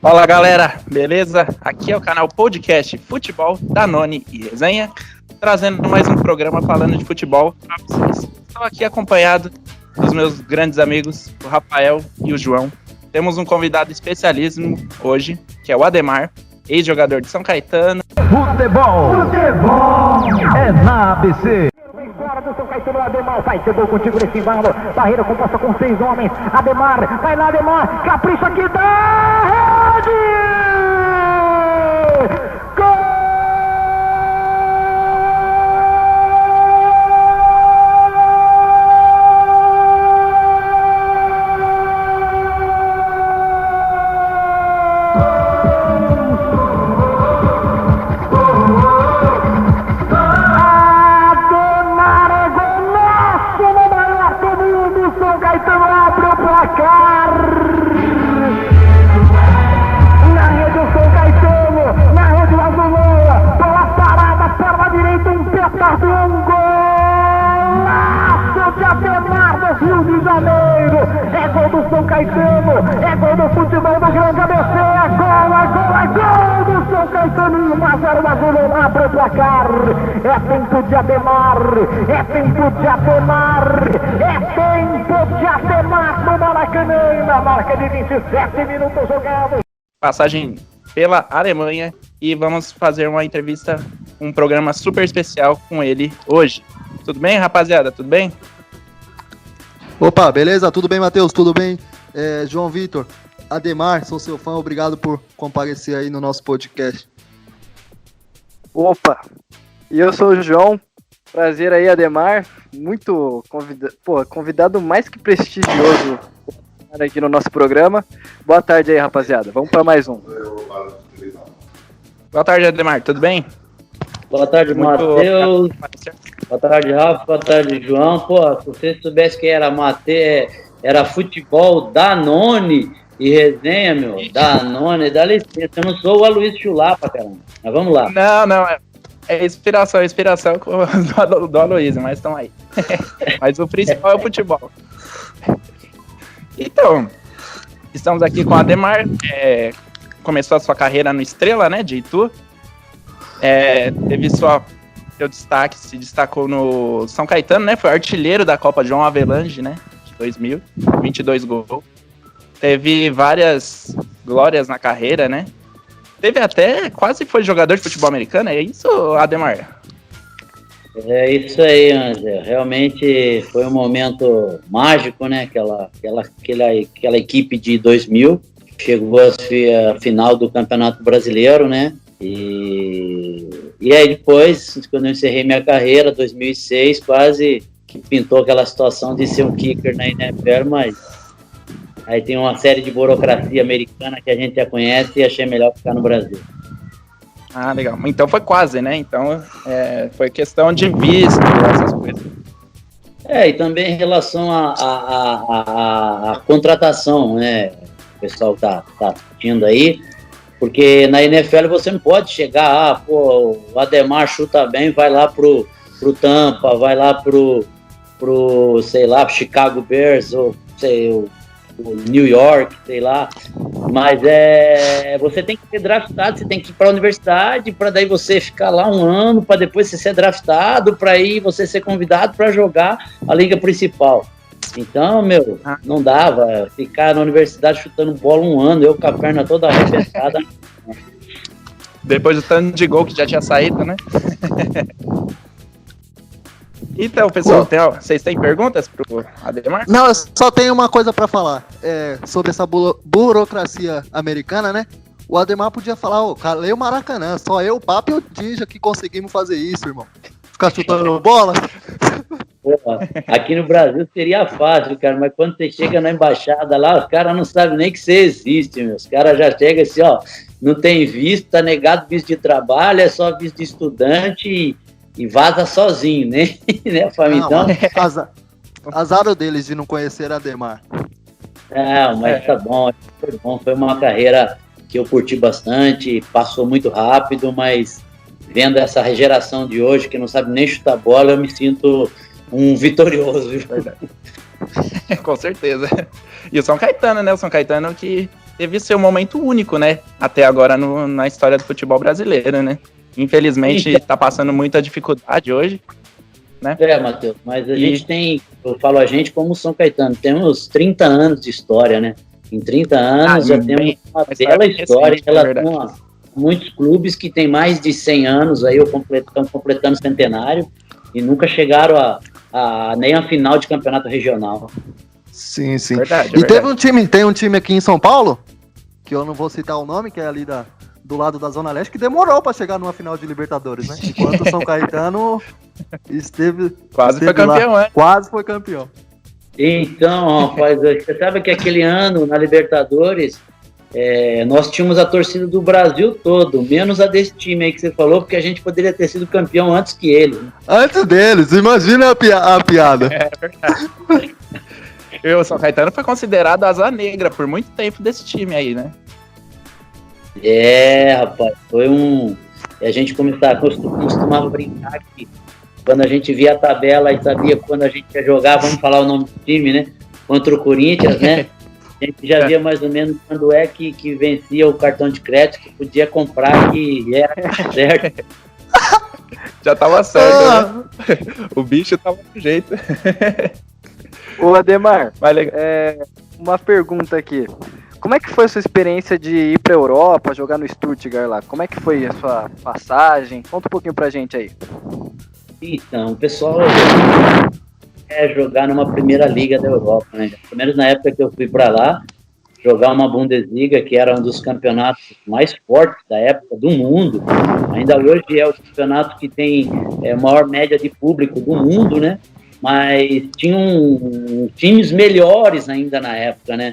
Fala galera, beleza? Aqui é o canal Podcast Futebol, Danone e Resenha, trazendo mais um programa falando de futebol para vocês. Estou aqui acompanhado dos meus grandes amigos, o Rafael e o João. Temos um convidado especialíssimo hoje, que é o Ademar, ex-jogador de São Caetano. Futebol é na ABC. Fora do São Caetano, Ademar vai, chegou contigo nesse embalo, barreira composta com 6 homens, Ademar, vai lá Ademar, capricha aqui, da rede! Gol! Rio de Janeiro, é gol do São Caetano, é gol do futebol do Grande ABC, é gol do São Caetano, 1-0 Azul, abre o placar, é tempo de Ademar, é tempo de Ademar, é tempo de Ademar no Maracanã, na marca de 27 minutos jogados. Passagem pela Alemanha e vamos fazer uma entrevista, um programa super especial com ele hoje. Tudo bem, rapaziada? Tudo bem? Opa, beleza? Tudo bem, Matheus? Tudo bem? João Vitor, Ademar, sou seu fã, obrigado por comparecer aí no nosso podcast. Opa, e eu sou o João, prazer aí, Ademar, muito convidado mais que prestigioso aqui no nosso programa. Boa tarde aí, rapaziada, vamos para mais um. Boa tarde, Ademar, tudo bem? Boa tarde, Matheus. Boa tarde, Rafa. Boa tarde, João. Pô, se você soubesse que era era futebol Danone e Resenha, meu. Danone, dá licença. Eu não sou o Aloysio Chulapa, caramba. Mas vamos lá. Não. É inspiração do Aloysio, mas estão aí. Mas o principal é o futebol. Então, estamos aqui com o Ademar. Começou a sua carreira no Estrela, né, de Itu. Teve seu destaque, se destacou no São Caetano, né? Foi artilheiro da Copa João Avelange, né? De 2000, 22 gols. Teve várias glórias na carreira, né? Teve até, quase foi jogador de futebol americano, é isso, Ademar? É isso aí, André. Realmente foi um momento mágico, né? Aquela equipe de 2000 chegou à final do Campeonato Brasileiro, né? E aí depois, quando eu encerrei minha carreira, 2006, quase que pintou aquela situação de ser um kicker na NFL, mas aí tem uma série de burocracia americana que a gente já conhece e achei melhor ficar no Brasil. Ah, legal. Então foi quase, né? Então foi questão de visto, essas coisas. E também em relação à contratação, né? O pessoal tá assistindo aí. Porque na NFL você não pode chegar, o Ademar chuta bem, vai lá pro Tampa, vai lá pro sei lá, Chicago Bears, ou sei, o New York, sei lá. Mas você tem que ser draftado, você tem que ir para a universidade, para daí você ficar lá um ano, para depois você ser draftado, para aí você ser convidado para jogar a liga principal. Então, não dava ficar na universidade chutando bola um ano, eu com a perna toda arrebentada. Depois do tanto de gol que já tinha saído, né? Então, pessoal, vocês têm perguntas pro Ademar? Não, eu só tenho uma coisa pra falar sobre essa burocracia americana, né? O Ademar podia falar, calei o Maracanã, só eu, o Papo e o Tinja que conseguimos fazer isso, irmão. Ficar chutando bola. Pô, aqui no Brasil seria fácil, cara, mas quando você chega na embaixada lá, os caras não sabem nem que você existe, meu. Os caras já chegam assim, não tem visto, tá negado visto de trabalho, é só visto de estudante e vaza sozinho, né? Né, família? Então, azar deles de não conhecer Ademar. Não, mas tá bom, foi uma carreira que eu curti bastante, passou muito rápido, mas vendo essa geração de hoje que não sabe nem chutar bola, eu me sinto um vitorioso. Verdade. Com certeza. E o São Caetano, né? O São Caetano que teve seu momento único, né? Até agora na história do futebol brasileiro, né? Infelizmente tá passando muita dificuldade hoje, né? Matheus, mas a gente tem, eu falo a gente como São Caetano, temos 30 anos de história, né? Em 30 anos já temos uma bela história em relação a muitos clubes que têm mais de 100 anos, aí estão completando centenário e nunca chegaram nem a final de campeonato regional. Sim. Verdade, e tem um time aqui em São Paulo, que eu não vou citar o nome, que é ali do lado da Zona Leste, que demorou pra chegar numa final de Libertadores, né? Enquanto o São Caetano quase foi campeão, né? Quase foi campeão. Então, rapaz, você sabe que aquele ano na Libertadores nós tínhamos a torcida do Brasil todo, menos a desse time aí que você falou, porque a gente poderia ter sido campeão antes que eles. Antes deles, imagina a piada. É verdade. O São Caetano foi considerado asa negra por muito tempo desse time aí, né? Rapaz, foi a gente costumava brincar que quando a gente via a tabela e sabia quando a gente ia jogar, vamos falar o nome do time, né? Contra o Corinthians, né? A gente já via mais ou menos quando que vencia o cartão de crédito, que podia comprar, que era certo. Já tava certo, né? O bicho tava do jeito. Ô, Ademar, Legal. uma pergunta aqui. Como é que foi a sua experiência de ir pra Europa, jogar no Stuttgart lá? Como é que foi a sua passagem? Conta um pouquinho pra gente aí. Então, o pessoal jogar numa primeira liga da Europa, né? Pelo menos na época que eu fui para lá, jogar uma Bundesliga, que era um dos campeonatos mais fortes da época do mundo. Ainda hoje é o campeonato que tem a maior média de público do mundo, né? Mas tinham times melhores ainda na época, né?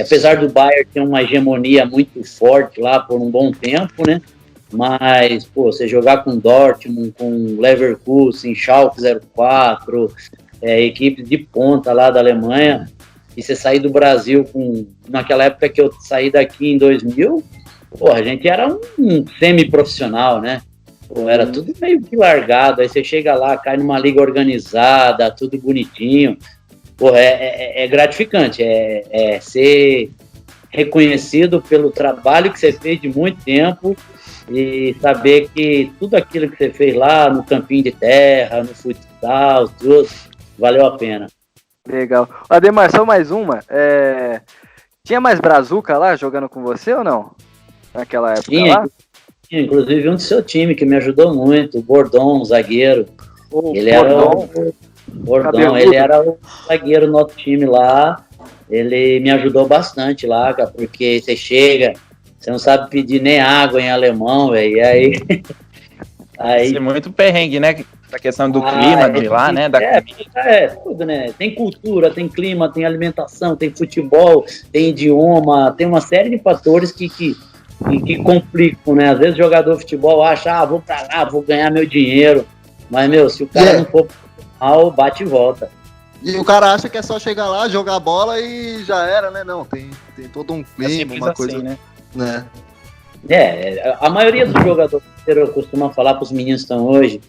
Apesar do Bayern ter uma hegemonia muito forte lá por um bom tempo, né? Mas, você jogar com Dortmund, com Leverkusen, Schalke 04, equipes de ponta lá da Alemanha, e você sair do Brasil naquela época que eu saí daqui em 2000, a gente era um semi-profissional, né? Era tudo meio que largado, aí você chega lá, cai numa liga organizada, tudo bonitinho, é gratificante, ser reconhecido pelo trabalho que você fez de muito tempo e saber que tudo aquilo que você fez lá no campinho de terra, no futsal, tudo, valeu a pena. Legal. Ademar, só mais uma. Tinha mais brazuca lá jogando com você ou não? Naquela época lá? Tinha, inclusive um do seu time que me ajudou muito, o Bordon, zagueiro. Bordon, ele era o zagueiro do nosso time lá. Ele me ajudou bastante lá, cara, porque você chega, você não sabe pedir nem água em alemão, velho. E aí. Isso é muito perrengue, né? A questão do clima de lá, né? Tudo, né? Tem cultura, tem clima, tem alimentação, tem futebol, tem idioma, tem uma série de fatores que complicam, né? Às vezes o jogador de futebol acha, vou pra lá, vou ganhar meu dinheiro. Mas, se o cara não for mal, bate e volta. E o cara acha que é só chegar lá, jogar bola e já era, né? Não, tem todo um clima, uma coisa, assim, né? A maioria dos jogadores eu costumo falar para os meninos que estão hoje,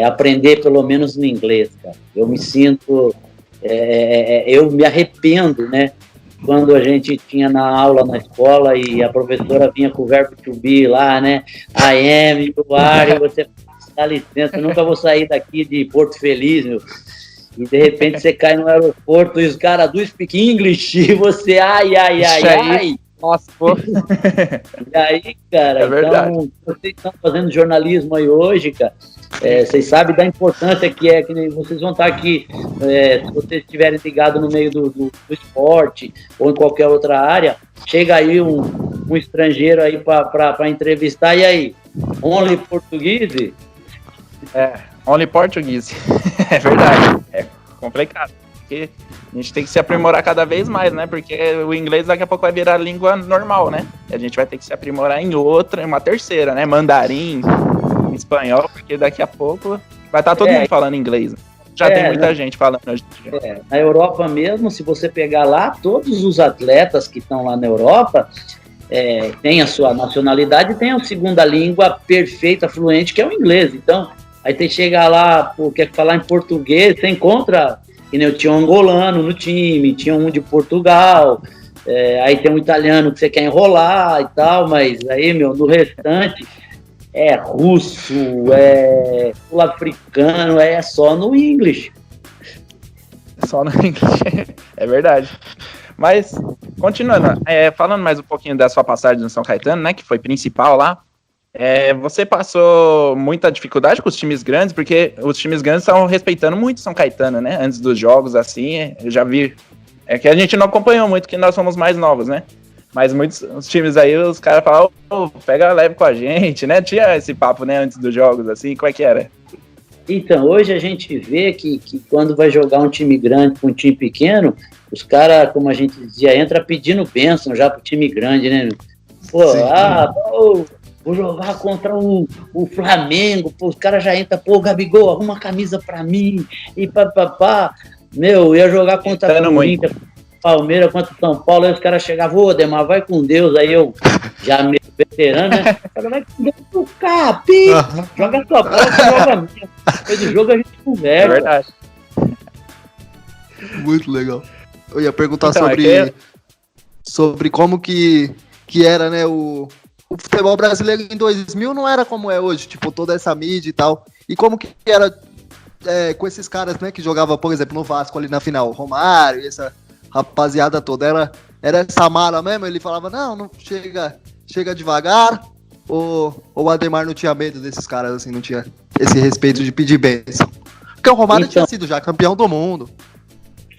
aprender pelo menos no inglês, cara. Eu me sinto, eu me arrependo, né? Quando a gente tinha na aula na escola e a professora vinha com o verbo to be lá, né? I am, you are, você dá licença, eu nunca vou sair daqui de Porto Feliz, meu. E de repente você cai no aeroporto e os caras do speak English e você, ai. Nossa, pô. E aí, cara, então, vocês estão fazendo jornalismo aí hoje, cara, vocês sabem da importância que nem vocês vão estar aqui, se vocês estiverem ligados no meio do esporte ou em qualquer outra área, chega aí um estrangeiro aí para entrevistar, e aí, only português? Only português. É verdade. É complicado. Porque a gente tem que se aprimorar cada vez mais, né? Porque o inglês daqui a pouco vai virar língua normal, né? E a gente vai ter que se aprimorar em uma terceira, né? Mandarim, espanhol, porque daqui a pouco vai estar todo mundo falando inglês. Já tem muita gente falando hoje em dia. Na Europa mesmo, se você pegar lá, todos os atletas que estão lá na Europa têm a sua nacionalidade e têm a segunda língua perfeita, fluente, que é o inglês. Então, aí você chega lá, quer falar em português, você encontra, eu tinha um angolano no time, tinha um de Portugal, Aí tem um italiano que você quer enrolar e tal, mas aí, meu, no restante é russo, é sul-africano, é só no English. Só no inglês. É verdade. Mas, continuando, falando mais um pouquinho da sua passagem no São Caetano, né, que foi principal lá, você passou muita dificuldade com os times grandes, porque os times grandes estavam respeitando muito São Caetano, né, antes dos jogos, assim, eu já vi, que a gente não acompanhou muito, que nós somos mais novos, né, mas muitos os times aí, os caras falavam, pega leve com a gente, né, tinha esse papo, né, antes dos jogos, assim, como é que era? Então, hoje a gente vê que quando vai jogar um time grande com um time pequeno, os caras, como a gente dizia, entra pedindo bênção já pro time grande, né? Pô, vou jogar contra o Flamengo, pô, os caras já entram, pô, Gabigol, arruma uma camisa pra mim, e papapá. Meu, ia jogar contra o Corinthians, Palmeiras, contra o São Paulo, aí os caras chegavam, Ademar, vai com Deus, aí eu já meio veterano, né? Vai com Deus pro capi, joga a sua bola, joga a minha. Depois do jogo a gente conversa. É verdade. Muito legal. Eu ia perguntar sobre como que era, né, o futebol brasileiro em 2000 não era como é hoje, tipo, toda essa mídia e tal. E como que era com esses caras, né, que jogavam, por exemplo, no Vasco ali na final, Romário, essa rapaziada toda, era essa mala mesmo? Ele falava, não chega devagar, ou o Ademar não tinha medo desses caras, assim, não tinha esse respeito de pedir bênção? Porque o Romário tinha sido já campeão do mundo.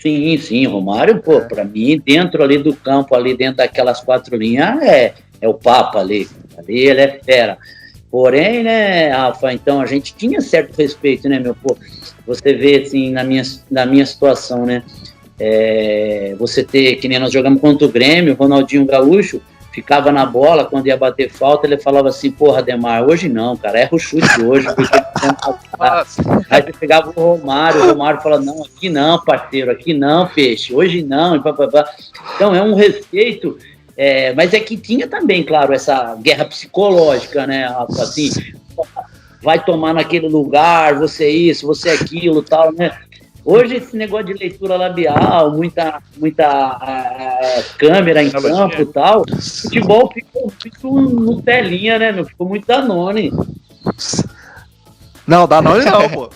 Sim, Romário, pô, pra mim, dentro ali do campo, ali dentro daquelas 4 linhas, é o Papa ali ele é fera. Porém, né, Rafa, então a gente tinha certo respeito, né, meu, pô, você vê, assim, na minha situação, né, você ter, que nem nós jogamos contra o Grêmio, o Ronaldinho Gaúcho ficava na bola, quando ia bater falta, ele falava assim, porra, Ademar, hoje não, cara, erra o chute hoje, porque aí você pegava o Romário falava, não, aqui não, parceiro, aqui não, peixe, hoje não, e papapá. Então é um respeito, mas é que tinha também, claro, essa guerra psicológica, né, assim, vai tomar naquele lugar, você isso, você aquilo, tal, né. Hoje esse negócio de leitura labial, muita câmera em campo e tal, futebol ficou no telinha, né, meu? Ficou muito Danone. Não, Danone não, pô.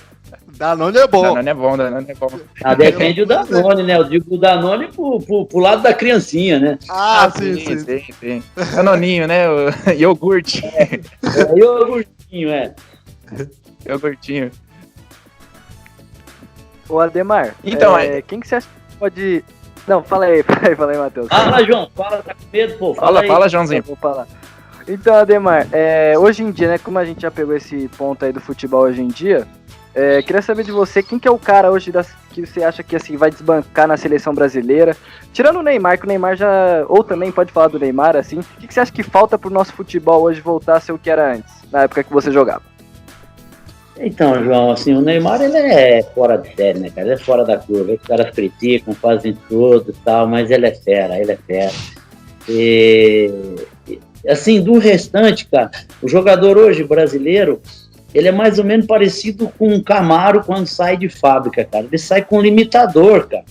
Danone é bom. Danone é bom. Depende do Danone, né? Eu digo o Danone pro lado da criancinha, né? Sim. Danoninho, né? O iogurte. Iogurtinho, Iogurtinho. Ô, Ademar, então, quem que você acha que pode... Não, fala aí, Matheus. Fala, João, tá com medo, pô. Fala, Joãozinho. Vou falar. Então, Ademar, hoje em dia, né, como a gente já pegou esse ponto aí do futebol hoje em dia, queria saber de você, quem que é o cara hoje que você acha que assim, vai desbancar na seleção brasileira? Tirando o Neymar, que o Neymar já... Ou também pode falar do Neymar, assim. O que você acha que falta pro nosso futebol hoje voltar a ser o que era antes, na época que você jogava? Então, João, assim, o Neymar, ele é fora de série, né, cara? Ele é fora da curva. Os caras criticam, fazem tudo e tal, mas ele é fera. E, assim, do restante, cara, o jogador hoje brasileiro, ele é mais ou menos parecido com um Camaro quando sai de fábrica, cara. Ele sai com limitador, cara.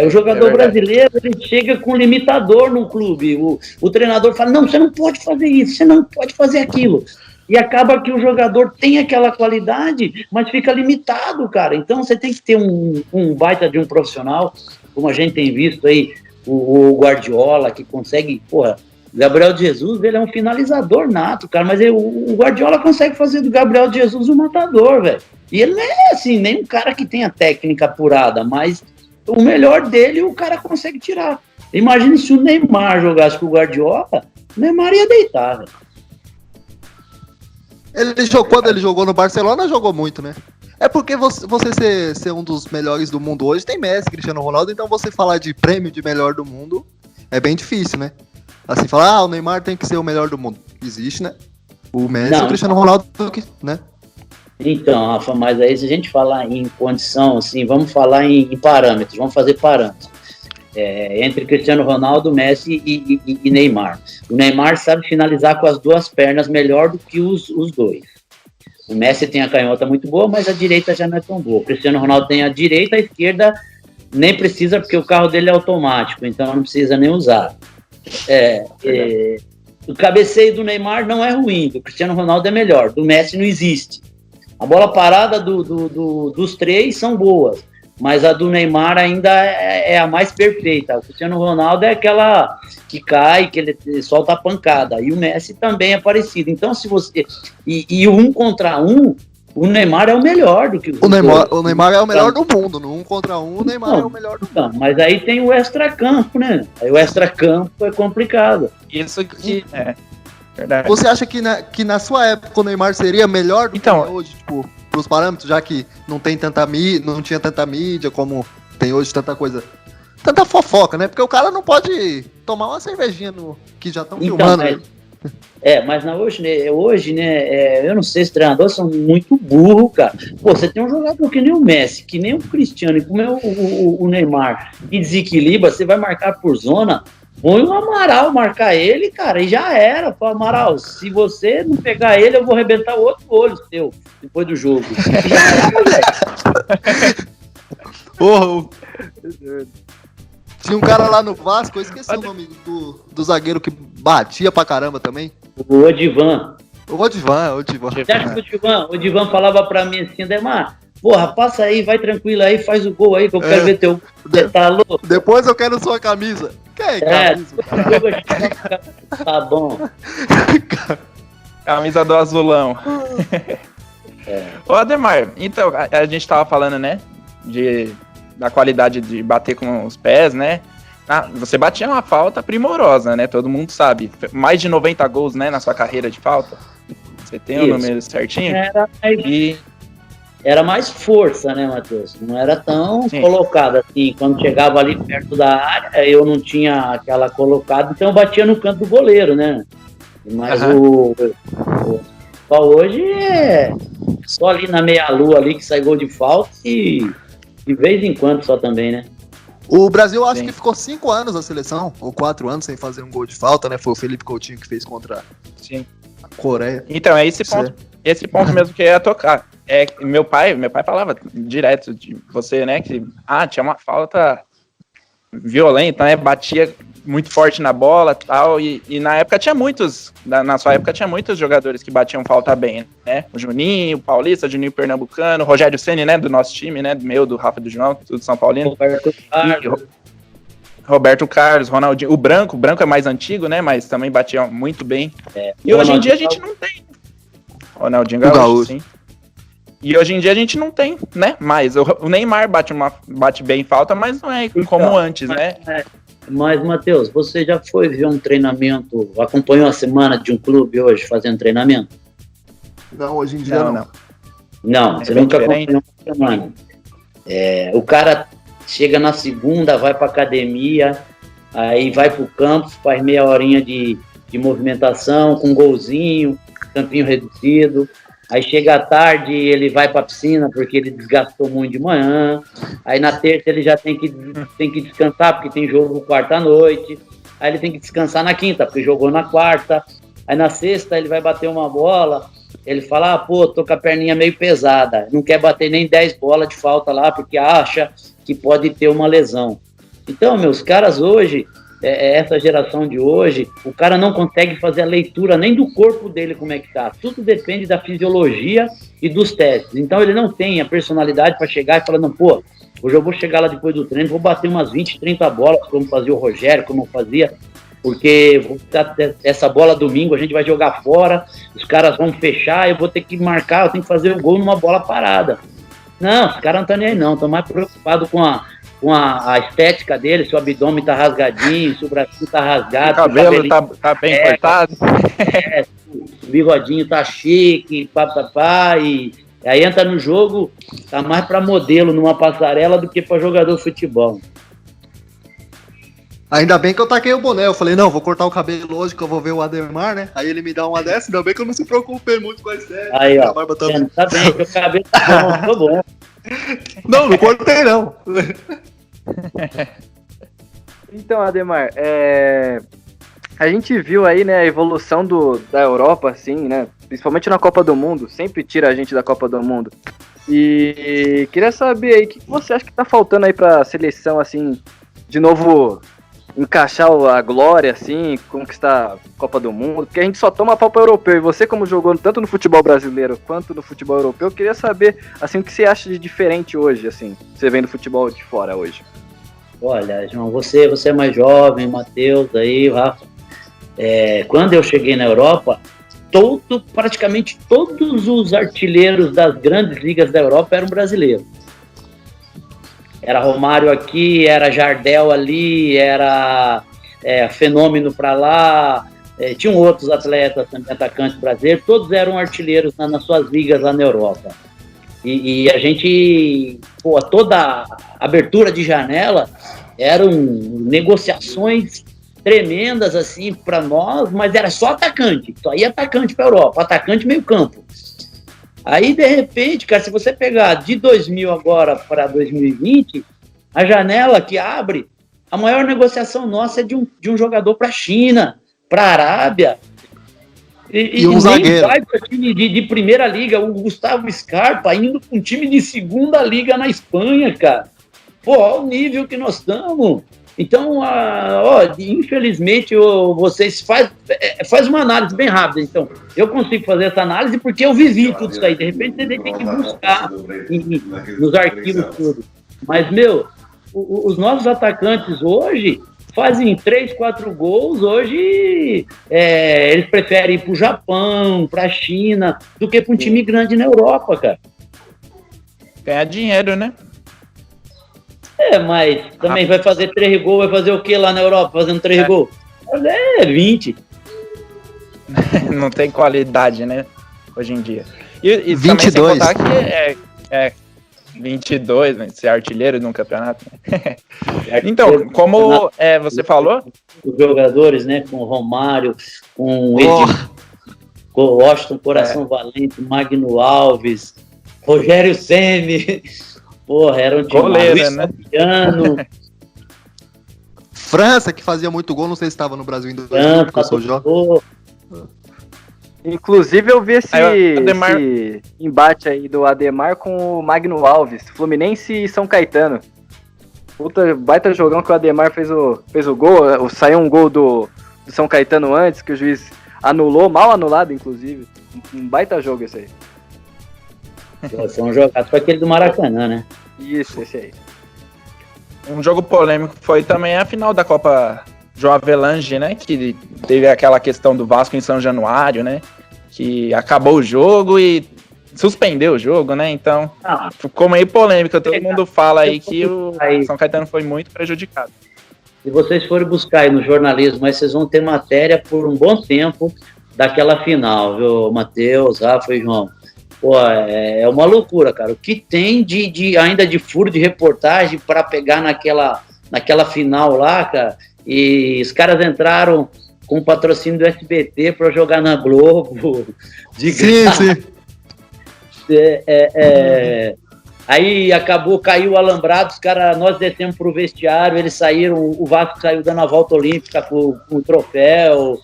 O jogador brasileiro, ele chega com limitador no clube. O treinador fala, não, você não pode fazer isso, você não pode fazer aquilo. E acaba que o jogador tem aquela qualidade, mas fica limitado, cara. Então você tem que ter um baita de um profissional, como a gente tem visto aí, o Guardiola, que consegue, porra, o Gabriel Jesus, ele é um finalizador nato, cara, mas o Guardiola consegue fazer do Gabriel Jesus um matador, velho. E ele não é, assim, nem um cara que tenha técnica apurada, mas o melhor dele o cara consegue tirar. Imagina se o Neymar jogasse com o Guardiola, o Neymar ia deitar, velho. Quando ele jogou no Barcelona, jogou muito, né? É porque você ser um dos melhores do mundo hoje, tem Messi, Cristiano Ronaldo, então você falar de prêmio de melhor do mundo é bem difícil, né? Assim, falar, o Neymar tem que ser o melhor do mundo. Existe, né? O Messi e o Cristiano Ronaldo, né? Então, Rafa, mas aí se a gente falar em condição, assim, vamos falar em parâmetros, vamos fazer parâmetros. Entre Cristiano Ronaldo, Messi e Neymar. O Neymar sabe finalizar com as duas pernas melhor do que os dois. O Messi tem a canhota muito boa, mas a direita já não é tão boa. O Cristiano Ronaldo tem a direita, a esquerda nem precisa porque o carro dele é automático, então não precisa nem usar. O cabeceio do Neymar não é ruim, do Cristiano Ronaldo é melhor, do Messi não existe. A bola parada dos três são boas, mas a do Neymar ainda é a mais perfeita. O Cristiano Ronaldo é aquela que cai, que ele solta a pancada, e o Messi também é parecido. Então, se você... E o 1 contra 1, o Neymar é o melhor do que o Neymar é o melhor do mundo. No 1 contra 1, o Neymar é o melhor do mundo. Mas aí tem o extracampo, né? Aí o extracampo é complicado. Isso que verdade. Você acha que na sua época o Neymar seria melhor do que hoje, tipo, pros parâmetros, já que não tinha tanta mídia como tem hoje, tanta coisa, tanta fofoca, né? Porque o cara não pode tomar uma cervejinha que já estão filmando. Mas hoje, né, eu não sei, os treinadores são muito burros, cara. Pô, você tem um jogador que nem o Messi, que nem o Cristiano, e como é o Neymar, que desequilibra, você vai marcar por zona, põe o Amaral marcar ele, cara, e já era. Pô, Amaral, se você não pegar ele, eu vou arrebentar o outro olho seu, depois do jogo. Tinha um cara lá no Vasco, eu esqueci o nome do zagueiro que batia pra caramba também. O Odivan. O Odivan. Você acha que o Odivan falava pra mim assim, Demar, porra, passa aí, vai tranquilo aí, faz o gol aí, que eu quero ver teu... Você tá louco? Depois eu quero sua camisa. Que camisa? Tá bom. Camisa do azulão. Ô, Ademar, então, a gente tava falando, né, da qualidade de bater com os pés, né? Você batia uma falta primorosa, né? Todo mundo sabe. Mais de 90 gols, né, na sua carreira de falta. Você tem o número certinho? Era mais força, né, Matheus? Não era tão colocada assim. Quando chegava ali perto da área, eu não tinha aquela colocada, então eu batia no canto do goleiro, né? Mas o hoje é só ali na meia-lua ali que sai gol de falta e de vez em quando só também, né? O Brasil acho que ficou 5 anos na seleção, ou 4 anos sem fazer um gol de falta, né? Foi o Felipe Coutinho que fez contra a Coreia. Então, é esse ponto mesmo que eu ia tocar. Meu pai falava direto de você, né? Que tinha uma falta violenta, né? Batia muito forte na bola e tal. E na época tinha muitos, na sua época tinha muitos jogadores que batiam falta bem, né? O Juninho, o Paulista, o Juninho Pernambucano, o Rogério Ceni, né? Do nosso time, né? Do Rafa e do João, tudo São Paulino. Roberto Carlos, Ronaldinho. O Branco é mais antigo, né? Mas também batia muito bem. E hoje em dia a gente não tem. Ronaldinho Gaúcho, sim. E hoje em dia a gente não tem, né? Mas o Neymar bate bem falta, mas não é como antes, né? Mas, Matheus, você já foi ver um treinamento, acompanhou a semana de um clube hoje fazendo treinamento? Não, hoje em dia não. Não, você nunca acompanhou uma semana. O cara chega na segunda, vai pra academia, aí vai pro campo, faz meia horinha de movimentação, com golzinho, campinho reduzido. Aí chega à tarde, ele vai pra piscina porque ele desgastou muito de manhã. Aí na terça ele já tem que descansar porque tem jogo quarta-noite. Aí ele tem que descansar na quinta porque jogou na quarta. Aí na sexta ele vai bater uma bola. Ele fala, tô com a perninha meio pesada. Não quer bater nem 10 bolas de falta lá porque acha que pode ter uma lesão. Então, meus caras hoje... essa geração de hoje, o cara não consegue fazer a leitura nem do corpo dele como é que tá. Tudo depende da fisiologia e dos testes. Então ele não tem a personalidade para chegar e falar, não, hoje eu vou chegar lá depois do treino, vou bater umas 20, 30 bolas, como fazia o Rogério, como eu fazia, porque essa bola domingo a gente vai jogar fora, os caras vão fechar, eu vou ter que marcar, eu tenho que fazer o gol numa bola parada. Não, os caras não estão nem aí não, estão mais preocupados com a estética dele, se o abdômen tá rasgadinho, se o bracinho tá rasgado, o cabelo tá bem cortado, o bigodinho tá chique, e aí entra no jogo, tá mais pra modelo numa passarela do que pra jogador de futebol. Ainda bem que eu taquei o boné, eu falei, não, vou cortar o cabelo hoje que eu vou ver o Ademar, né? Aí ele me dá uma dessa, ainda bem que eu não se preocupei muito com a estética. Aí, ó, tá bem, que o cabelo tá bom. Não cortei não. Então, Ademar, a gente viu aí, né, a evolução da Europa, assim, né, principalmente na Copa do Mundo, sempre tira a gente da Copa do Mundo. E queria saber aí, o que você acha que tá faltando aí pra seleção, assim, de novo encaixar a glória, assim, conquistar a Copa do Mundo? Porque a gente só toma pau pro europeu, e você, como jogou tanto no futebol brasileiro quanto no futebol europeu, eu queria saber, assim, o que você acha de diferente hoje, assim, você vem do futebol de fora hoje. Olha, João, você é mais jovem, Matheus, aí, Rafa. Quando eu cheguei na Europa, praticamente todos os artilheiros das grandes ligas da Europa eram brasileiros. Era Romário aqui, era Jardel ali, era Fenômeno para lá, tinham outros atletas, atacantes brasileiros, todos eram artilheiros nas suas ligas lá na Europa. E a gente, toda a abertura de janela eram negociações tremendas assim para nós, mas era só atacante, só ia atacante para a Europa, atacante meio campo. Aí de repente, cara, se você pegar de 2000 agora para 2020, a janela que abre, a maior negociação nossa é de um jogador para a China, para a Arábia, e um zagueiro. Vai para time de primeira liga, o Gustavo Scarpa indo para um time de segunda liga na Espanha, cara. Olha o nível que nós estamos. Então, infelizmente, vocês faz uma análise bem rápida. Então, eu consigo fazer essa análise porque eu vivi tudo isso aí. De repente, você tem que buscar nos arquivos tudo. Mas, os nossos atacantes hoje fazem 3, 4 gols. Hoje, eles preferem ir para o Japão, para a China, do que para um time grande na Europa, cara. Ganhar dinheiro, né? Mas também vai fazer 3 gols, vai fazer o que lá na Europa fazendo 3 gols? 20. Não tem qualidade, né? Hoje em dia. E 22. Também sem contar que 22, né? Ser artilheiro num campeonato. Então, como você falou... Os jogadores, né? Com o Romário, com o Washington Coração Valente, Magno Alves, Rogério Ceni... era um time goleiro, né? França, que fazia muito gol, não sei se estava no Brasil em 2000, porque eu sou jovem. Inclusive eu vi esse embate aí do Ademar com o Magno Alves, Fluminense e São Caetano. Puta, baita jogão que o Ademar fez o gol, saiu um gol do São Caetano antes, que o juiz anulou, mal anulado inclusive. Um baita jogo esse aí. Foi um jogado, foi aquele do Maracanã, né? Isso, esse aí. Um jogo polêmico foi também a final da Copa João Avelange, né? Que teve aquela questão do Vasco em São Januário, né? Que acabou o jogo e suspendeu o jogo, né? Então, ficou meio polêmica. Todo mundo fala aí que o São Caetano foi muito prejudicado. Se vocês forem buscar aí no jornalismo, mas vocês vão ter matéria por um bom tempo daquela final, viu, Matheus, Rafa e João? É uma loucura, cara. O que tem ainda de furo de reportagem para pegar naquela final lá, cara? E os caras entraram com o patrocínio do SBT para jogar na Globo. Sim. Aí caiu o alambrado, os caras, nós descemos pro vestiário, eles saíram, o Vasco saiu dando a volta olímpica com o troféu.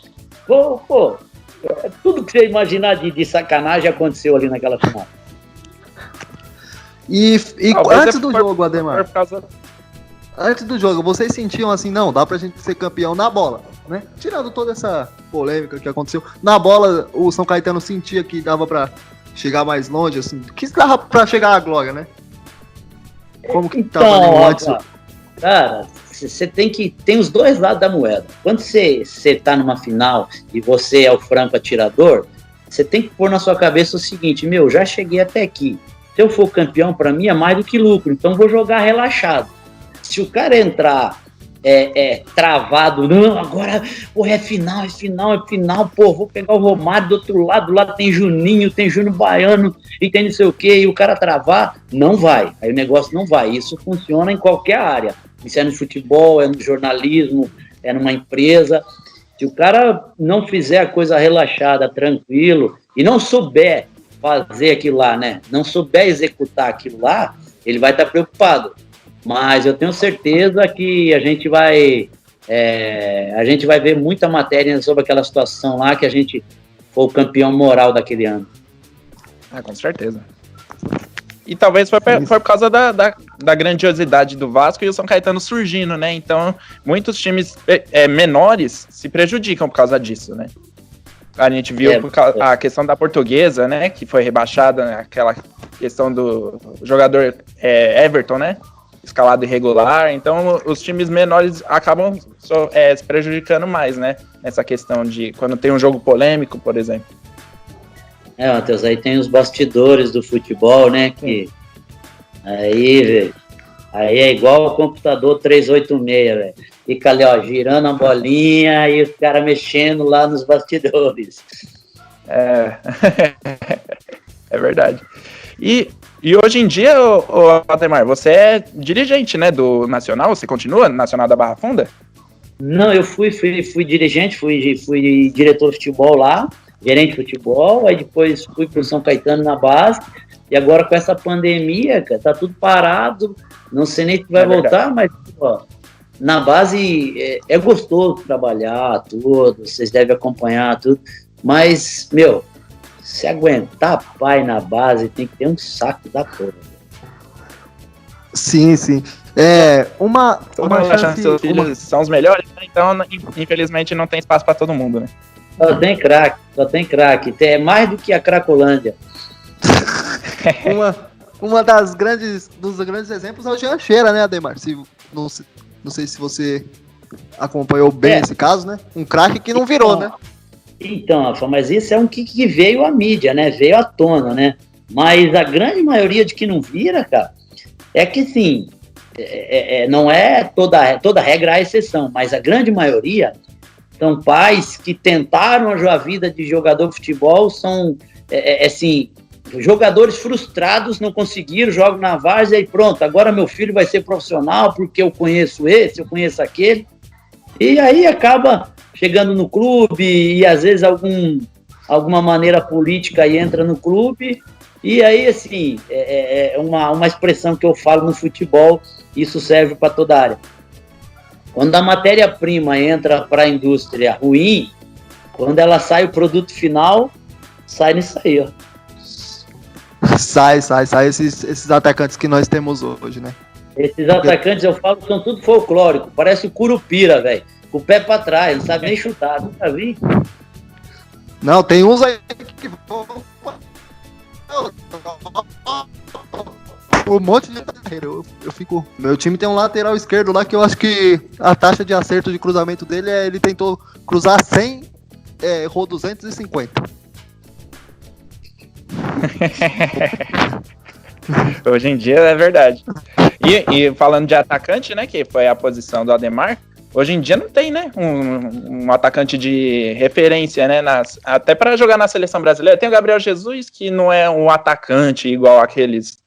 Tudo que você imaginar de sacanagem aconteceu ali naquela final. E antes do jogo, Ademar, antes do jogo, vocês sentiam assim, não, dá pra gente ser campeão na bola, né? Tirando toda essa polêmica que aconteceu, na bola o São Caetano sentia que dava pra chegar mais longe, assim, que dava pra chegar à glória, né? Como que tava antes? Cara, você tem os dois lados da moeda. Quando você tá numa final e você é o franco atirador, você tem que pôr na sua cabeça o seguinte, já cheguei até aqui. Se eu for campeão, para mim é mais do que lucro, então vou jogar relaxado. Se o cara entrar travado, não, agora, é final, vou pegar o Romário do outro lado, lá tem Juninho, tem Júnior Baiano, e tem não sei o quê, e o cara travar, não vai, aí o negócio não vai. Isso funciona em qualquer área. Isso é no futebol, é no jornalismo, é numa empresa. Se o cara não fizer a coisa relaxada, tranquilo, e não souber fazer aquilo lá, né? Não souber executar aquilo lá, ele vai estar preocupado. Mas eu tenho certeza que a gente vai ver muita matéria sobre aquela situação lá, que a gente foi o campeão moral daquele ano. Com certeza. E talvez foi por causa da grandiosidade do Vasco e o São Caetano surgindo, né? Então, muitos times menores se prejudicam por causa disso, né? A gente viu a questão da Portuguesa, né? Que foi rebaixada, né? Aquela questão do jogador Everton, né? Escalado irregular. Então, os times menores acabam se prejudicando mais, né? Nessa questão de quando tem um jogo polêmico, por exemplo. Matheus, aí tem os bastidores do futebol, né? Que aí, velho. Aí é igual o computador 386, velho. Fica ali, ó, girando a bolinha e os caras mexendo lá nos bastidores. É verdade. E hoje em dia, Ademar, você é dirigente, né, do Nacional? Você continua no Nacional da Barra Funda? Não, eu fui dirigente, fui diretor de futebol lá, gerente de futebol, aí depois fui pro São Caetano na base, e agora com essa pandemia, cara, tá tudo parado, não sei nem se vai voltar, mas, ó, na base é gostoso trabalhar, tudo, vocês devem acompanhar tudo, mas, meu, se aguentar pai na base, tem que ter um saco da porra. Sim. Uma chance, seus filhos são os melhores, né? Então, infelizmente, não tem espaço para todo mundo, né? Só tem craque. É mais do que a Cracolândia. Uma dos grandes exemplos é o Jean Cheira, né, Ademar? Não sei se você acompanhou bem esse caso, né? Um craque que não virou, né? Então, Rafa, mas isso é um que veio à mídia, né? Veio à tona, né? Mas a grande maioria de que não vira, cara, é que sim, não é toda regra a exceção, mas a grande maioria são pais que tentaram a vida de jogador de futebol, são, assim, jogadores frustrados, não conseguiram, jogam na várzea e pronto, agora meu filho vai ser profissional porque eu conheço esse, eu conheço aquele, e aí acaba chegando no clube e às vezes alguma maneira política aí entra no clube, e aí, assim, uma expressão que eu falo no futebol, isso serve para toda a área. Quando a matéria-prima entra para a indústria ruim, quando ela sai o produto final, sai nisso aí, ó. Sai esses atacantes que nós temos hoje, né? Esses atacantes, eu falo, são tudo folclórico, parece o Curupira, velho, com o pé para trás, não sabe nem chutar, nunca vi. Não, tem uns aí que vão... Um monte de lateral. Eu fico. Meu time tem um lateral esquerdo lá que eu acho que a taxa de acerto de cruzamento dele ele tentou cruzar 100, errou 250. Hoje em dia é verdade. E falando de atacante, né, que foi a posição do Ademar, hoje em dia não tem, né, um atacante de referência, né, até para jogar na seleção brasileira. Tem o Gabriel Jesus, que não é um atacante igual aqueles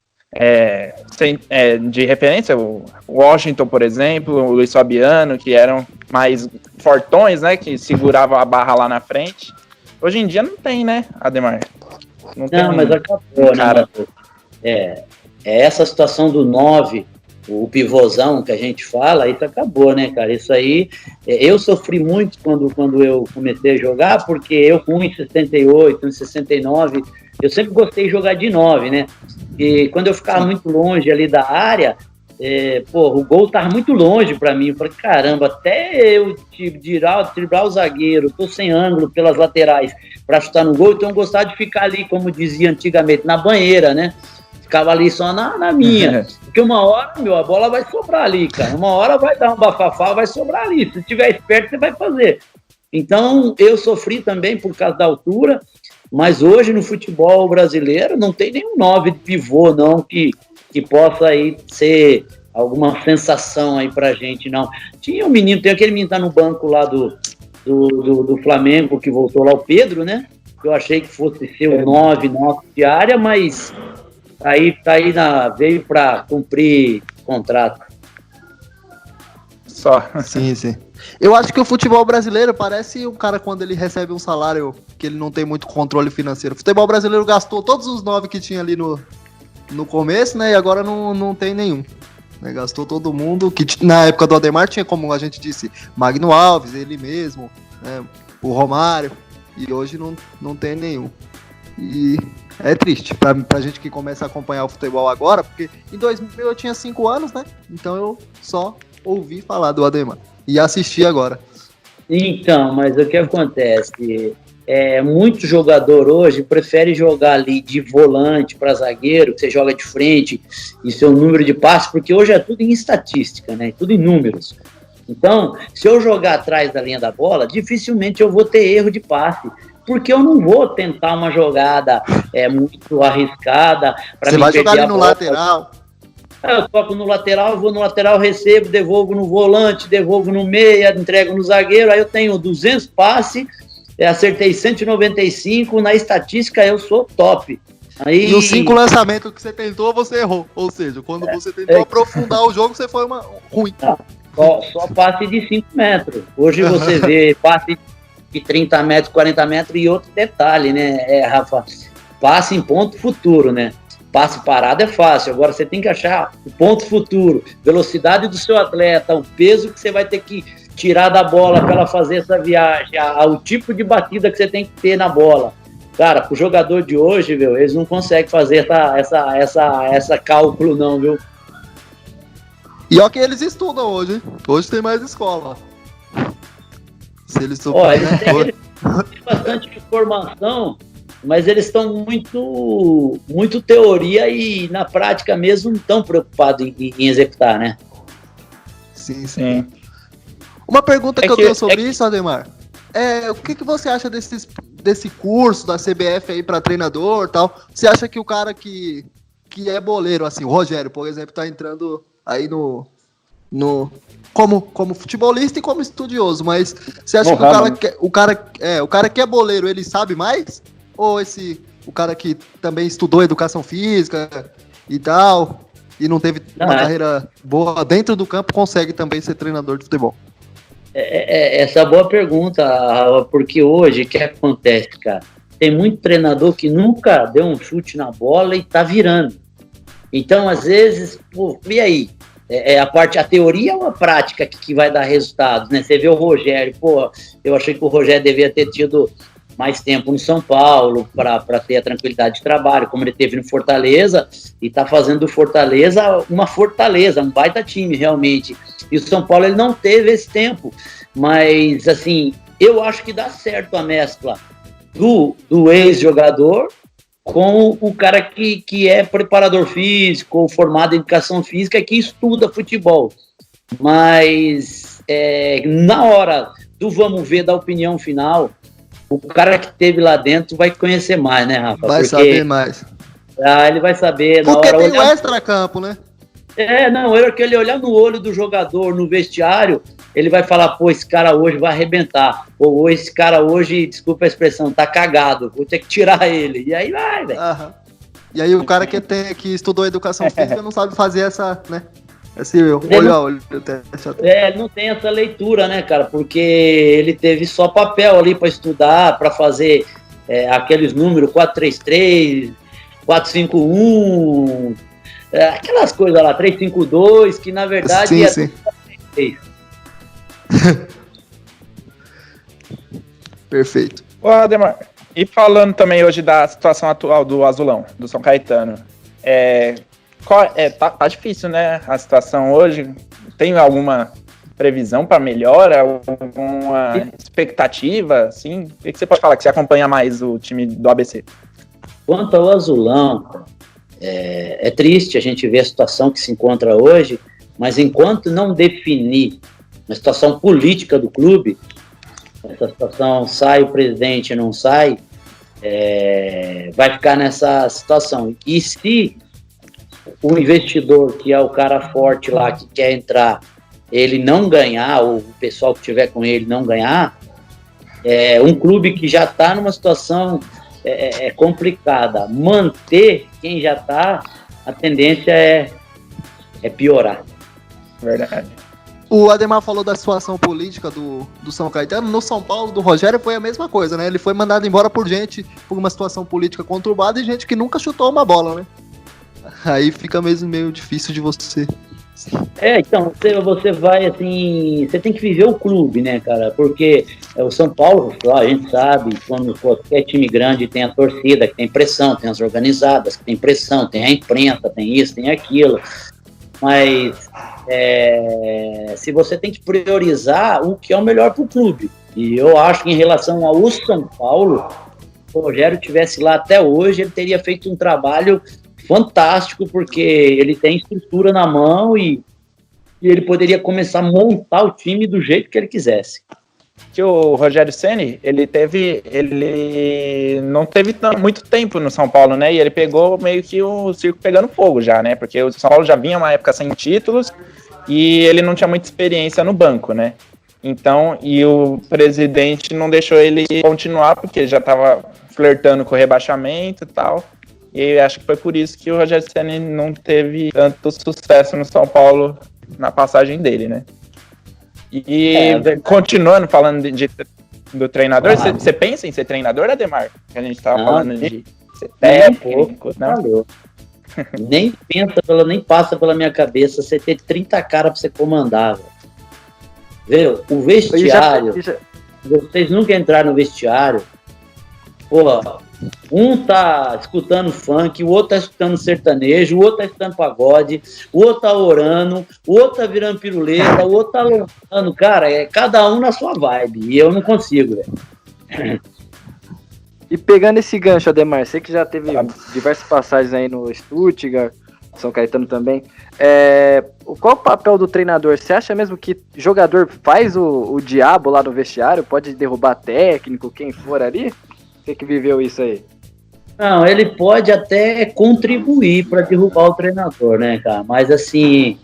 de referência, o Washington, por exemplo, o Luiz Fabiano, que eram mais fortões, né, que seguravam a barra lá na frente. Hoje em dia não tem, né, Ademar? Não, mas acabou, cara. Né, essa situação do 9, o pivôzão que a gente fala, isso acabou, né, cara? Isso aí, eu sofri muito quando eu comecei a jogar, porque eu com 1,68, 1,69, eu sempre gostei de jogar de 9, né? E quando eu ficava muito longe ali da área, o gol tava muito longe pra mim. Eu falei, caramba, até eu driblar o zagueiro, tô sem ângulo pelas laterais pra chutar no gol, então eu gostava de ficar ali, como dizia antigamente, na banheira, né? Ficava ali só na minha. Porque uma hora, a bola vai sobrar ali, cara. Uma hora vai dar um bafafá, vai sobrar ali. Se tiver esperto, você vai fazer. Então, eu sofri também por causa da altura, mas hoje no futebol brasileiro não tem nenhum 9 de pivô, não, que possa aí ser alguma sensação aí pra gente, não. Tinha um menino, tem aquele menino que tá no banco lá do Flamengo, que voltou lá, o Pedro, né? Eu achei que fosse ser o 9 nosso de área, mas veio pra cumprir contrato. Só. Sim. Eu acho que o futebol brasileiro parece um cara quando ele recebe um salário que ele não tem muito controle financeiro. O futebol brasileiro gastou todos os 9 que tinha ali no começo, né? E agora não tem nenhum. Né, gastou todo mundo. Que na época do Ademar tinha, como a gente disse, Magno Alves, ele mesmo, né, o Romário. E hoje não tem nenhum. E É triste pra gente que começa a acompanhar o futebol agora, porque em 2000 eu tinha 5 anos, né? Então eu só ouvi falar do Ademar e assisti agora. Então, mas o que acontece? Muito jogador hoje prefere jogar ali de volante para zagueiro, que você joga de frente e seu número de passes, porque hoje é tudo em estatística, né? Tudo em números. Então, se eu jogar atrás da linha da bola, dificilmente eu vou ter erro de passe, porque eu não vou tentar uma jogada muito arriscada. Você vai jogar ali no lateral. Eu toco no lateral, vou no lateral, recebo, devolvo no volante, devolvo no meia, entrego no zagueiro, aí eu tenho 200 passes, acertei 195, na estatística eu sou top. Aí... E os 5 lançamentos que você tentou, você errou. Ou seja, quando você tentou aprofundar o jogo, você foi ruim. Só passe de 5 metros. Hoje você vê passe de 30 metros, 40 metros e outro detalhe, né, Rafa? Passe em ponto futuro, né? Passe parado é fácil, agora você tem que achar o ponto futuro, velocidade do seu atleta, o peso que você vai ter que tirar da bola para ela fazer essa viagem, o tipo de batida que você tem que ter na bola. Cara, pro jogador de hoje, viu, eles não conseguem fazer essa cálculo não, viu? E ó que eles estudam hoje, hein? Hoje tem mais escola. Se eles souberem, eles têm bastante informação, mas eles estão muito teoria e na prática mesmo não estão preocupados em executar, né? Sim. Uma pergunta que eu tenho sobre isso, Ademar, o que você acha desse curso da CBF aí para treinador e tal? Você acha que o cara que é boleiro, assim, o Rogério, por exemplo, tá entrando aí como futebolista e como estudioso, mas você acha que o cara que é boleiro, ele sabe mais? Ou o cara que também estudou educação física e tal, e não teve uma carreira boa dentro do campo, consegue também ser treinador de futebol? Essa é uma boa pergunta, porque hoje, o que acontece, cara? Tem muito treinador que nunca deu um chute na bola e tá virando. Então, às vezes, e aí? A teoria ou a prática que vai dar resultados, né? Você vê o Rogério, eu achei que o Rogério devia ter tido mais tempo no São Paulo para ter a tranquilidade de trabalho, como ele teve no Fortaleza, e tá fazendo do Fortaleza uma fortaleza, um baita time, realmente. E o São Paulo, ele não teve esse tempo, mas, assim, eu acho que dá certo a mescla do ex-jogador com o cara que é preparador físico, ou formado em educação física, que estuda futebol. Mas na hora do vamos ver, da opinião final, o cara que esteve lá dentro vai conhecer mais, né, Rafa? Vai saber mais. Ele vai saber. Porque tem o extra-campo, né? Na hora que ele olhar no olho do jogador, no vestiário, ele vai falar, esse cara hoje vai arrebentar. Ou esse cara hoje, desculpa a expressão, tá cagado, vou ter que tirar ele. E aí vai, velho. E aí o cara que estudou educação física não sabe fazer essa, né? Esse olho a olho. Ele não tem essa leitura, né, cara? Porque ele teve só papel ali para estudar, para fazer aqueles números 433, 451... aquelas coisas lá, 352, que na verdade sim. Perfeito. Ademar, e falando também hoje da situação atual do Azulão, do São Caetano, tá difícil, né, a situação hoje? Tem alguma previsão para melhora, alguma expectativa, assim? O que você pode falar, que você acompanha mais o time do ABC? Quanto ao Azulão, é triste a gente ver a situação que se encontra hoje, mas enquanto não definir a situação política do clube, essa situação sai o presidente, não sai, vai ficar nessa situação. E se o investidor, que é o cara forte lá, que quer entrar, ele não ganhar, ou o pessoal que estiver com ele não ganhar, um clube que já está numa situação complicada, manter quem já está, a tendência é piorar. Verdade. O Ademar falou da situação política do São Caetano. No São Paulo, do Rogério, foi a mesma coisa, né? Ele foi mandado embora por uma situação política conturbada e gente que nunca chutou uma bola, né? Aí fica mesmo meio difícil de você Então, você vai assim, você tem que viver o clube, né, cara? Porque o São Paulo, a gente sabe, quando qualquer time grande tem a torcida, que tem pressão, tem as organizadas, que tem pressão, tem a imprensa, tem isso, tem aquilo. Mas se você tem que priorizar o que é o melhor para o clube. E eu acho que em relação ao São Paulo, se o Rogério estivesse lá até hoje, ele teria feito um trabalho fantástico, porque ele tem estrutura na mão e ele poderia começar a montar o time do jeito que ele quisesse. Que o Rogério Ceni, ele não teve muito tempo no São Paulo, né? E ele pegou meio que o circo pegando fogo já, né? Porque o São Paulo já vinha uma época sem títulos e ele não tinha muita experiência no banco, né? Então, e o presidente não deixou ele continuar porque já estava flertando com o rebaixamento e tal. E acho que foi por isso que o Rogério Ceni não teve tanto sucesso no São Paulo na passagem dele, né? E continuando falando do treinador, você pensa em ser treinador, Ademar? Que a gente tava falando de ser técnico, não? Nem passa pela minha cabeça você ter 30 caras pra você comandar, velho. O vestiário, vocês nunca entraram no vestiário, porra, um tá escutando funk, o outro tá escutando sertanejo, o outro tá escutando pagode, o outro tá orando, o outro tá virando piruleta, o outro tá lançando, cara, cada um na sua vibe, e eu não consigo, velho. E pegando esse gancho, Ademar, você que já teve diversas passagens aí no Stuttgart, São Caetano também, qual o papel do treinador? Você acha mesmo que jogador faz o diabo lá no vestiário, pode derrubar técnico, quem for ali? Você que viveu isso aí? Não, ele pode até contribuir para derrubar o treinador, né, cara? Mas, assim,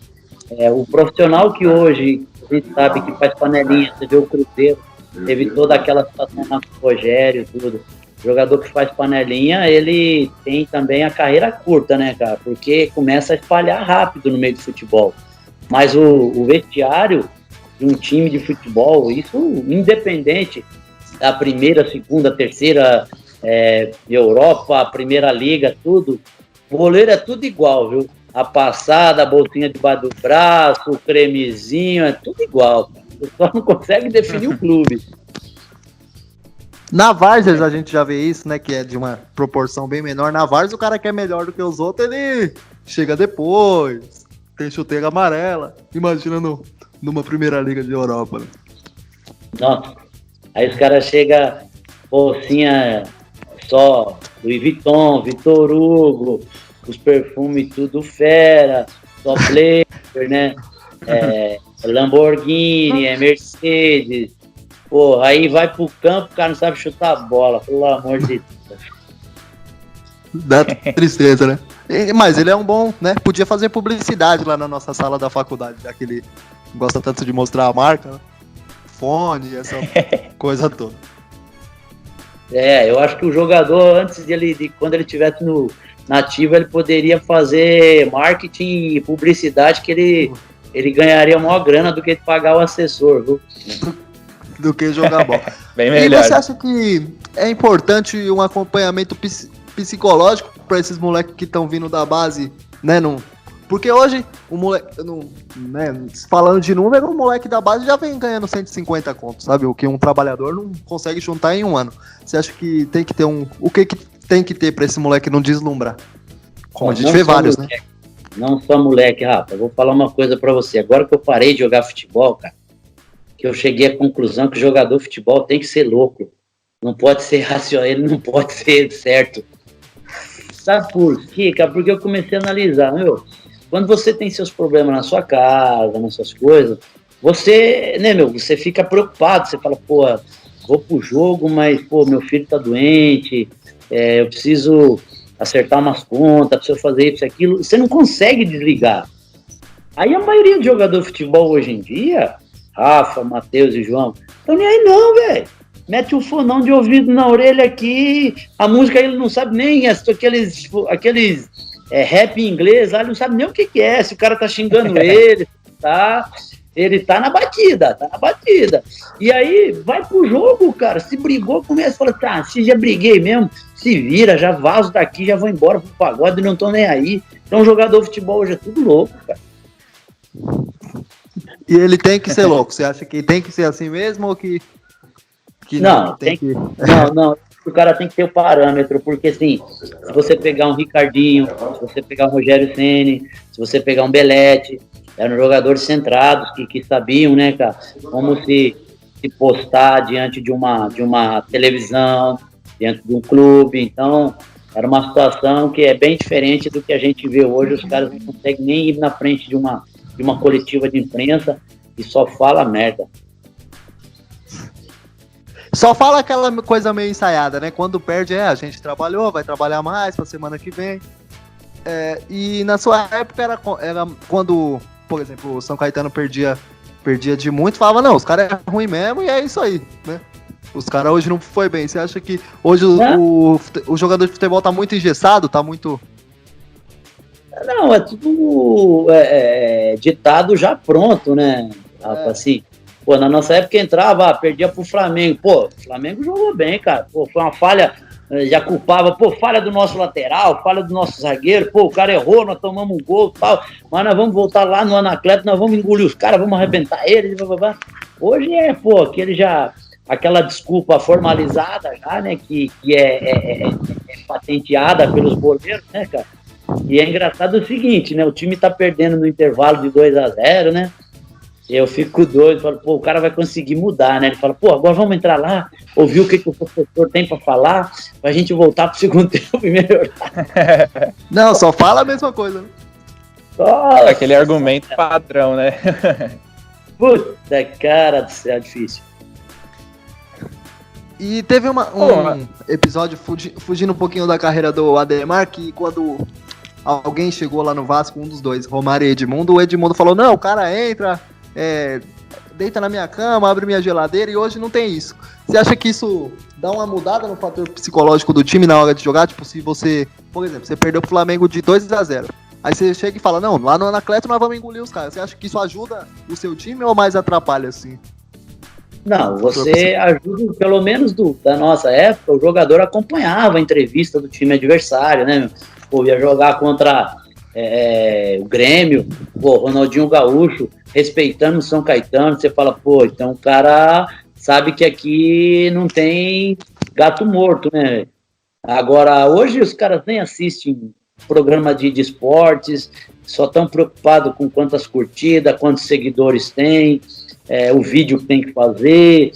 o profissional que hoje, a gente sabe que faz panelinha, você vê o Cruzeiro, teve toda aquela situação com o Rogério e tudo. O jogador que faz panelinha, ele tem também a carreira curta, né, cara? Porque começa a espalhar rápido no meio do futebol. Mas o vestiário de um time de futebol, isso independente da primeira, segunda, terceira Europa, a primeira liga, tudo. O goleiro é tudo igual, viu? A passada, a bolsinha debaixo do braço, o cremezinho, é tudo igual. Você só não consegue definir o clube. Na Várzea a gente já vê isso, né? Que é de uma proporção bem menor. Na Várzea o cara que é melhor do que os outros, ele chega depois. Tem chuteira amarela. Imagina numa primeira liga de Europa. Né? Nossa. Aí os caras chegam, bolsinha só Louis Vuitton, Vitor Hugo, os perfumes tudo fera, só Blazer, né? Lamborghini, Mercedes. Porra, aí vai pro campo, o cara não sabe chutar a bola, pelo amor de Deus. Dá tristeza, né? Mas ele é um bom, né? Podia fazer publicidade lá na nossa sala da faculdade, daquele gosta tanto de mostrar a marca, né? Fone, essa coisa toda. Eu acho que o jogador, antes quando ele estivesse na ativa, ele poderia fazer marketing e publicidade, que ele ganharia a maior grana do que pagar o assessor, viu? Do que jogar bola. Bem melhor. E você acha que é importante um acompanhamento psicológico para esses moleques que estão vindo da base, né? Porque hoje, o moleque, né, falando de número, o moleque da base já vem ganhando 150 contos, sabe? O que um trabalhador não consegue juntar em um ano. Você acha que tem que ter o que tem que ter para esse moleque não deslumbrar? Como a gente vê vários, moleque, né? Não só moleque, Rafa. Eu vou falar uma coisa para você. Agora que eu parei de jogar futebol, cara, que eu cheguei à conclusão que o jogador de futebol tem que ser louco. Não pode ser racional, ele não pode ser certo. Sabe por quê, cara? Porque eu comecei a analisar, quando você tem seus problemas na sua casa, nas suas coisas, você, né, você fica preocupado, você fala, pô, vou pro jogo, mas, pô, meu filho tá doente, eu preciso acertar umas contas, preciso fazer isso e aquilo, você não consegue desligar. Aí a maioria dos jogadores de futebol hoje em dia, Rafa, Matheus e João, estão nem aí não, velho. Mete um fonão de ouvido na orelha aqui, a música ele não sabe nem, aqueles rap em inglês, ele não sabe nem o que é, se o cara tá xingando ele tá na batida, E aí, vai pro jogo, cara, se brigou, começa a falar, se já briguei mesmo, se vira, já vazo daqui, já vou embora pro pagode, não tô nem aí. Então, jogador de futebol hoje é tudo louco, cara. E ele tem que ser louco. Você acha que tem que ser assim mesmo ou que não, tem que... Não. O cara tem que ter o parâmetro, porque assim, se você pegar um Ricardinho, se você pegar um Rogério Ceni, se você pegar um Belletti, eram jogadores centrados que sabiam, né, cara, como se postar diante de uma televisão, diante de um clube. Então, era uma situação que é bem diferente do que a gente vê hoje. Os caras não conseguem nem ir na frente de uma coletiva de imprensa e só fala merda. Só fala aquela coisa meio ensaiada, né? Quando perde, a gente trabalhou, vai trabalhar mais pra semana que vem. E na sua época era quando, por exemplo, o São Caetano perdia de muito, falava, não, os caras é ruim mesmo e é isso aí, né? Os caras hoje não foi bem. Você acha que hoje o jogador de futebol tá muito engessado, tá muito... Não, é tudo ditado já pronto, né? Assim, pô, na nossa época entrava, perdia pro Flamengo. Pô, o Flamengo jogou bem, cara. Pô, foi uma falha, já culpava, pô, falha do nosso lateral, falha do nosso zagueiro. Pô, o cara errou, nós tomamos um gol e tal. Mas nós vamos voltar lá no Anacleto, nós vamos engolir os caras, vamos arrebentar eles. Blá, blá, blá. Hoje aquela desculpa formalizada já, né, que é patenteada pelos goleiros, né, cara? E é engraçado o seguinte, né, o time tá perdendo no intervalo de 2-0, né? Eu fico doido, falo, pô, o cara vai conseguir mudar, né? Ele fala, pô, agora vamos entrar lá, ouvir o que o professor tem pra falar, pra gente voltar pro segundo tempo e melhorar. Não, só fala a mesma coisa, né? Nossa, aquele argumento padrão, né? Puta, cara do céu, difícil. E teve um episódio fugindo um pouquinho da carreira do Ademar, que quando alguém chegou lá no Vasco, um dos dois, Romário e Edmundo, o Edmundo falou, não, o cara entra... deita na minha cama, abre minha geladeira, e hoje não tem isso. Você acha que isso dá uma mudada no fator psicológico do time na hora de jogar? Tipo, se você, por exemplo, você perdeu pro Flamengo de 2-0, aí você chega e fala, não, lá no Anacleto nós vamos engolir os caras. Você acha que isso ajuda o seu time ou mais atrapalha, assim? Não, você ajuda, pelo menos da nossa época, o jogador acompanhava a entrevista do time adversário, né, meu? Pô, ia jogar contra o Grêmio, pô, Ronaldinho Gaúcho, respeitando o São Caetano, você fala, pô, então o cara sabe que aqui não tem gato morto, né? Agora, hoje os caras nem assistem programa de esportes, só estão preocupados com quantas curtidas, quantos seguidores tem, o vídeo que tem que fazer,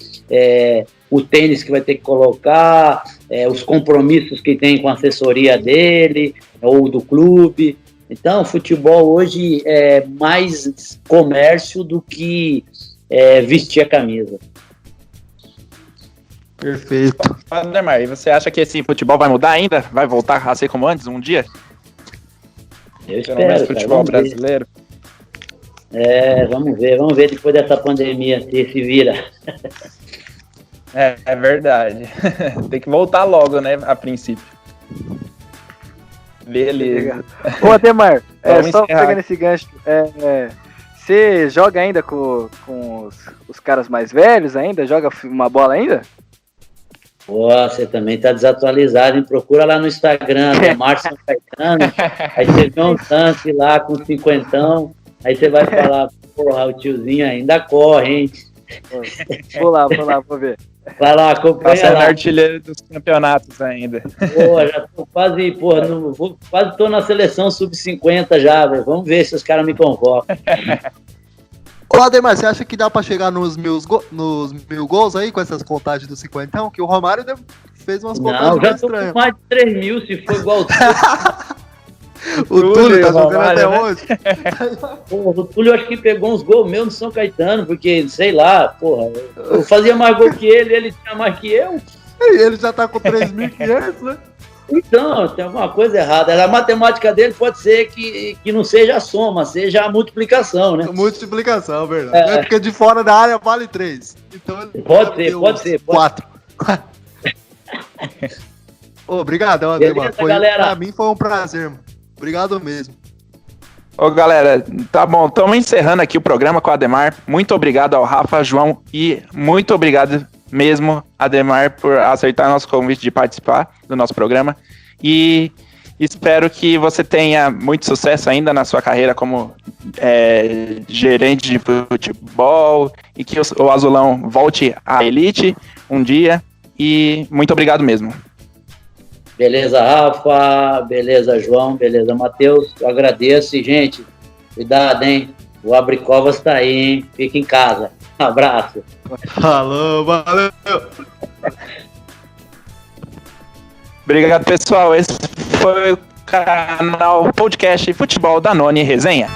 o tênis que vai ter que colocar, os compromissos que tem com a assessoria dele, ou do clube. Então, o futebol hoje é mais comércio do que vestir a camisa. Perfeito. Ademar, e você acha que esse futebol vai mudar ainda? Vai voltar a ser como antes, um dia? Eu Pelo menos espero, futebol cara, brasileiro. Vamos ver depois dessa pandemia se vira. É verdade. Tem que voltar logo, né, a princípio. Beleza. Ô, Ademar, Vamos só encerrar. pegando esse gancho, você joga ainda com os caras mais velhos ainda? Joga uma bola ainda? Pô, você também tá desatualizado, hein? Procura lá no Instagram, Ademar São Caetano, aí você vê um tanque lá com 50, aí você vai falar, porra, o tiozinho ainda corre, hein? Vou lá, vou ver. Vai lá, Tá acompanha sendo lá. artilheiro dos campeonatos ainda. Pô, já tô quase, porra, quase tô na seleção sub-50 já, velho. Vamos ver se os caras me convocam. Ô, Ademar, você acha que dá pra chegar nos 1000 gols aí com essas contagens do 50? Que o Romário fez umas contagens Não, já mais tô com estranhas. mais de 3 mil, se for igual o O Túlio tá o jogando Romário, até né? hoje. Porra, o Túlio acho que pegou uns gols meus no São Caetano, porque, sei lá, porra, eu fazia mais gol que ele tinha mais que eu. E ele já tá com 3.500, né? Então, tem alguma coisa errada. A matemática dele pode ser que não seja a soma, seja a multiplicação, né? Multiplicação, verdade. É porque de fora da área vale 3. Então ele Pode ser. 4. Obrigadão, Ademar. Beleza, galera. Pra mim foi um prazer, mano. Obrigado mesmo. Ô, galera, tá bom, estamos encerrando aqui o programa com o Ademar. Muito obrigado ao Rafa, João, e muito obrigado mesmo, Ademar, por aceitar nosso convite de participar do nosso programa. E Espero que você tenha muito sucesso ainda na sua carreira como gerente de futebol e que o Azulão volte à elite um dia. E muito obrigado mesmo. Beleza, Rafa. Beleza, João. Beleza, Matheus. Eu agradeço. E, gente, cuidado, hein? O Abricovas tá aí, hein? Fica em casa. Um abraço. Falou, valeu. Obrigado, pessoal. Esse foi o canal Podcast Futebol Danone Resenha.